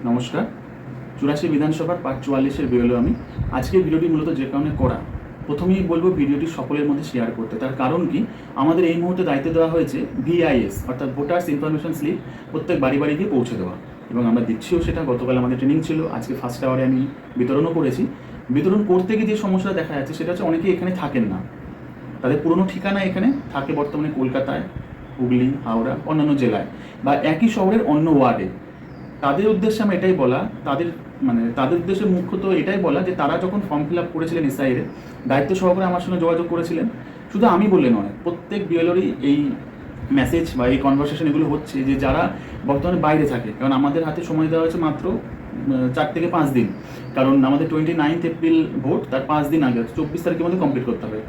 নমস্কার। 84 বিধানসভার part 44-এর BLO আমি। আজকের ভিডিওটি মূলত যে কারণে করা, প্রথমেই বলবো ভিডিওটি সকলের মধ্যে শেয়ার করতে। তার কারণ কি, আমাদের এই মুহূর্তে দায়িত্ব দেওয়া হয়েছে ভিআইএস অর্থাৎ ভোটার্স ইনফরমেশন স্লিপ প্রত্যেক বাড়ি বাড়ি গিয়ে পৌঁছে দেওয়া, এবং আমরা দিচ্ছিও সেটা। গতকাল আমাদের ট্রেনিং ছিল, আজকে ফার্স্ট আওয়ারে আমি বিতরণও করেছি। বিতরণ করতে গিয়ে যে সমস্যা দেখা যাচ্ছে সেটা হচ্ছে অনেকেই এখানে থাকেন না, তাদের পুরনো ঠিকানা এখানে থাকে বর্তমানে কলকাতায়, হুগলি, হাওড়া, অন্যান্য জেলায় বা একই শহরের অন্য ওয়ার্ডে। তাদের উদ্দেশ্যে আমি এটাই বলা, তাদের উদ্দেশ্যে মুখ্যত এটাই বলা যে তারা যখন ফর্ম ফিল আপ করেছিলেন এসআইয়ের, দায়িত্ব সহকারে আমার সঙ্গে যোগাযোগ করেছিলেন। শুধু আমি বললে নয়, প্রত্যেক বিএলওরই এই মেসেজ বা এই কনভারসেশন এগুলো হচ্ছে যে যারা বর্তমানে বাইরে থাকে, কারণ আমাদের হাতে সময় দেওয়া হয়েছে মাত্র 4 থেকে 5 দিন, কারণ আমাদের 29 এপ্রিল ভোট, তার 5 দিন আগে 24 তারিখের মধ্যে কমপ্লিট করতে হবে।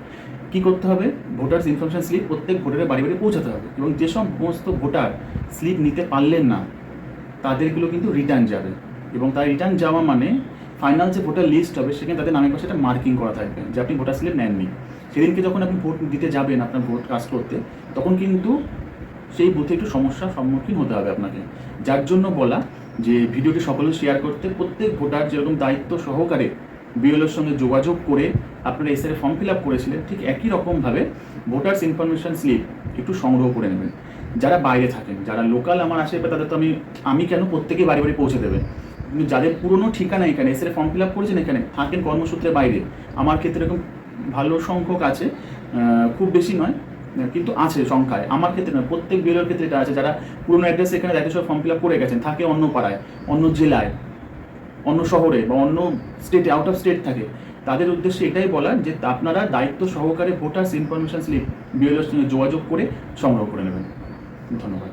কী করতে হবে? ভোটার্স ইনফরমেশন স্লিপ প্রত্যেক ভোটারের বাড়ি বাড়ি পৌঁছাতে হবে, এবং যে সমস্ত ভোটার স্লিপ নিতে পারলেন না তাদেরগুলো কিন্তু রিটার্ন যাবে, এবং তার রিটার্ন যাওয়া মানে ফাইনাল যে ভোটার লিস্ট হবে সেখানে তাদের নামের পাশে একটা মার্কিং করা থাকবে যে আপনি ভোটার স্লিপ নেননি। সেদিনকে যখন আপনি ভোট দিতে যাবেন আপনার ভোট কাস্ট করতে, তখন কিন্তু সেই বুথে একটু সমস্যার সম্মুখীন হতে হবে আপনাকে। যার জন্য বলা যে ভিডিওটি সকলে শেয়ার করতে, প্রত্যেক ভোটার যেরকম দায়িত্ব সহকারে বিএলওর সঙ্গে যোগাযোগ করে আপনারা এসআইয়ের ফর্ম ফিল আপ করেছিলেন, ঠিক একই রকমভাবে ভোটার্স ইনফরমেশন স্লিপ একটু সংগ্রহ করে নেবেন। যারা বাইরে থাকেন, যারা লোকাল আমার আশেপাশে, তাদের তো আমি কেন প্রত্যেকেই বাড়ি বাড়ি পৌঁছে দেবে, কিন্তু যাদের পুরনো ঠিকানা এখানে এসআইয়ের ফর্ম ফিল আপ করেছেন, এখানে থাকেন কর্মসূত্রে বাইরে, আমার ক্ষেত্রে এরকম ভালো সংখ্যক আছে, খুব বেশি নয় কিন্তু আছে সংখ্যায়। আমার ক্ষেত্রে নয়, প্রত্যেক বিএলওর ক্ষেত্রে এটা আছে। যারা পুরনো অ্যাড্রেস এখানে দায়িত্ব সহ ফর্ম ফিল আপ করে গেছেন, থাকে অন্য পাড়ায়, অন্য জেলায়, অন্য শহরে বা অন্য স্টেটে, আউট অফ স্টেট থাকে, তাদের উদ্দেশ্যে এটাই বলা যে আপনারা দায়িত্ব সহকারে ভোটার্স ইনফরমেশন স্লিপ বিএলওর সঙ্গে যোগাযোগ করে সংগ্রহ করে নেবেন। ধন্যবাদ।